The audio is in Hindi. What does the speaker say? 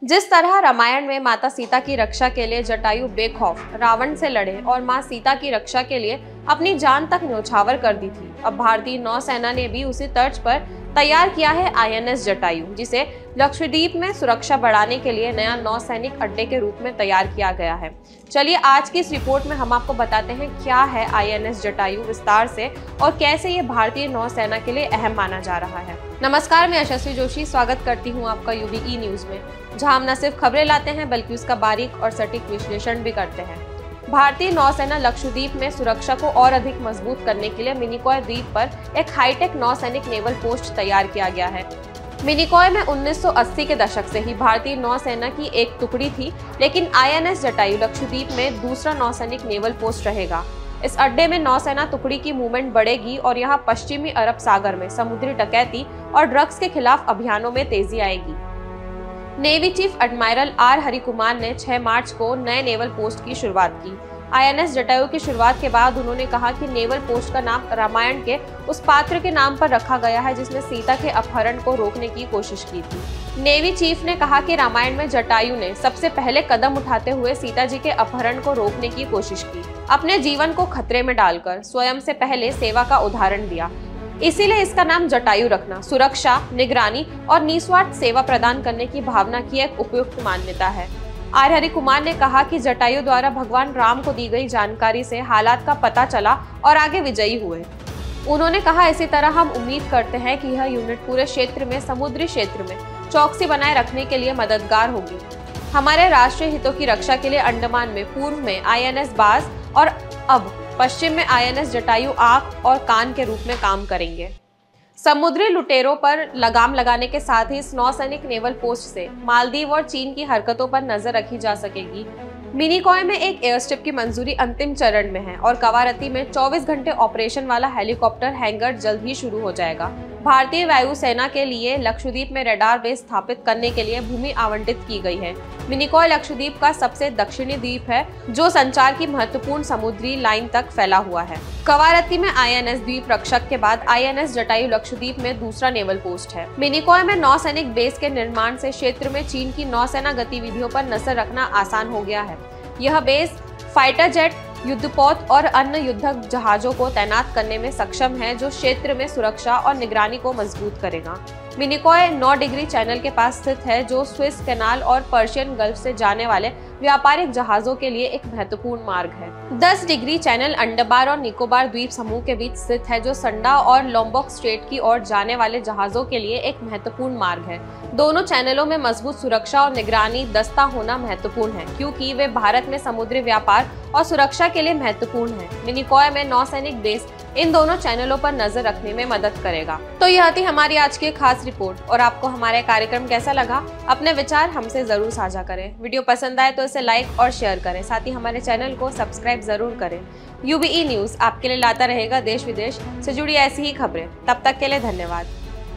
जिस तरह रामायण में माता सीता की रक्षा के लिए जटायु बेखौफ रावण से लड़े और मां सीता की रक्षा के लिए अपनी जान तक न्यौछावर कर दी थी, अब भारतीय नौसेना ने भी उसी तर्ज पर तैयार किया है INS जटायु, जिसे लक्षद्वीप में सुरक्षा बढ़ाने के लिए नया नौसैनिक अड्डे के रूप में तैयार किया गया है। चलिए आज की इस रिपोर्ट में हम आपको बताते हैं क्या है INS जटायु विस्तार से और कैसे ये भारतीय नौसेना के लिए अहम माना जा रहा है। नमस्कार, मैं यशस्वी जोशी स्वागत करती हूँ आपका UBE न्यूज में, जहाँ हम न सिर्फ खबरें लाते हैं बल्कि उसका बारीक और सटीक विश्लेषण भी करते हैं। भारतीय नौसेना लक्षद्वीप में सुरक्षा को और अधिक मजबूत करने के लिए मिनिकॉय द्वीप पर एक हाईटेक नौसैनिक नेवल पोस्ट तैयार किया गया है। मिनिकॉय में 1980 के दशक से ही भारतीय नौसेना की एक टुकड़ी थी, लेकिन INS जटायु लक्षद्वीप में दूसरा नौसैनिक नेवल पोस्ट रहेगा। इस अड्डे में नौसेना टुकड़ी की मूवमेंट बढ़ेगी और यहाँ पश्चिमी अरब सागर में समुद्री डकैती और ड्रग्स के खिलाफ अभियानों में तेजी आएगी। Navy chief admiral R Harikumar ने 6 मार्च को नए नेवल पोस्ट की शुरुआत की। INS जटायु की शुरुआत के बाद उन्होंने कहा कि नेवल पोस्ट का नाम रामायण के उस पात्र के नाम पर रखा गया है जिसने सीता के अपहरण को रोकने की कोशिश की थी। नेवी चीफ ने कहा कि रामायण में जटायु ने सबसे पहले कदम उठाते हुए सीता जी के अपहरण को रोकने की कोशिश की, अपने जीवन को खतरे में डालकर स्वयं से पहले सेवा का उदाहरण दिया। इसीलिए इसका नाम जटायु रखना सुरक्षा, निगरानी और निस्वार्थ सेवा प्रदान करने की भावना की एक उपयुक्त मान्यता है। R हरिकुमार ने कहा कि जटायु द्वारा भगवान राम को दी गई जानकारी से हालात का पता चला और आगे विजयी हुए। उन्होंने कहा, इसी तरह हम उम्मीद करते हैं कि यह यूनिट पूरे क्षेत्र में, समुद्री क्षेत्र में चौकसी बनाए रखने के लिए मददगार होगी। हमारे राष्ट्रीय हितों की रक्षा के लिए अंडमान में पूर्व में INS बाज और अब पश्चिम में INS जटायु आंख और कान के रूप में काम करेंगे। समुद्री लुटेरों पर लगाम लगाने के साथ ही इस नौसैनिक नेवल पोस्ट से मालदीव और चीन की हरकतों पर नजर रखी जा सकेगी। मिनिकॉय में एक एयरस्ट्रिप की मंजूरी अंतिम चरण में है और कवारती में 24 घंटे ऑपरेशन वाला हेलीकॉप्टर हैंगर जल्द ही शुरू हो जाएगा। भारतीय वायुसेना के लिए लक्षद्वीप में रडार बेस स्थापित करने के लिए भूमि आवंटित की गई है। मिनिकॉय लक्षद्वीप का सबसे दक्षिणी द्वीप है जो संचार की महत्वपूर्ण समुद्री लाइन तक फैला हुआ है। कवारती में INS द्वीप रक्षक के बाद INS जटायु लक्षद्वीप में दूसरा नेवल पोस्ट है। मिनिकॉय में नौसैनिक बेस के निर्माण से क्षेत्र में चीन की नौसेना गतिविधियों पर नजर रखना आसान हो गया है। यह बेस फाइटर जेट, युद्धपोत और अन्य युद्धक जहाजों को तैनात करने में सक्षम है, जो क्षेत्र में सुरक्षा और निगरानी को मजबूत करेगा। मिनिकॉय 9 डिग्री चैनल के पास स्थित है, जो स्विस कैनाल और पर्शियन गल्फ से जाने वाले व्यापारिक जहाजों के लिए एक महत्वपूर्ण मार्ग है। 10 डिग्री चैनल अंडमान और निकोबार द्वीप समूह के बीच स्थित है, जो संडा और लॉम्बॉक स्ट्रेट की ओर जाने वाले जहाजों के लिए एक महत्वपूर्ण मार्ग है। दोनों चैनलों में मजबूत सुरक्षा और निगरानी दस्ता होना महत्वपूर्ण है, क्योंकि वे भारत में समुद्री व्यापार और सुरक्षा के लिए महत्वपूर्ण है। मिनिकॉय में नौसैनिक बेस इन दोनों चैनलों पर नजर रखने में मदद करेगा। तो यह थी हमारी आज की खास रिपोर्ट और आपको हमारा कार्यक्रम कैसा लगा, अपने विचार हमसे जरूर साझा करें। वीडियो पसंद आए तो इसे लाइक और शेयर करें, साथ ही हमारे चैनल को सब्सक्राइब जरूर करें। UBE न्यूज आपके लिए लाता रहेगा देश विदेश से जुड़ी ऐसी ही खबरें। तब तक के लिए धन्यवाद।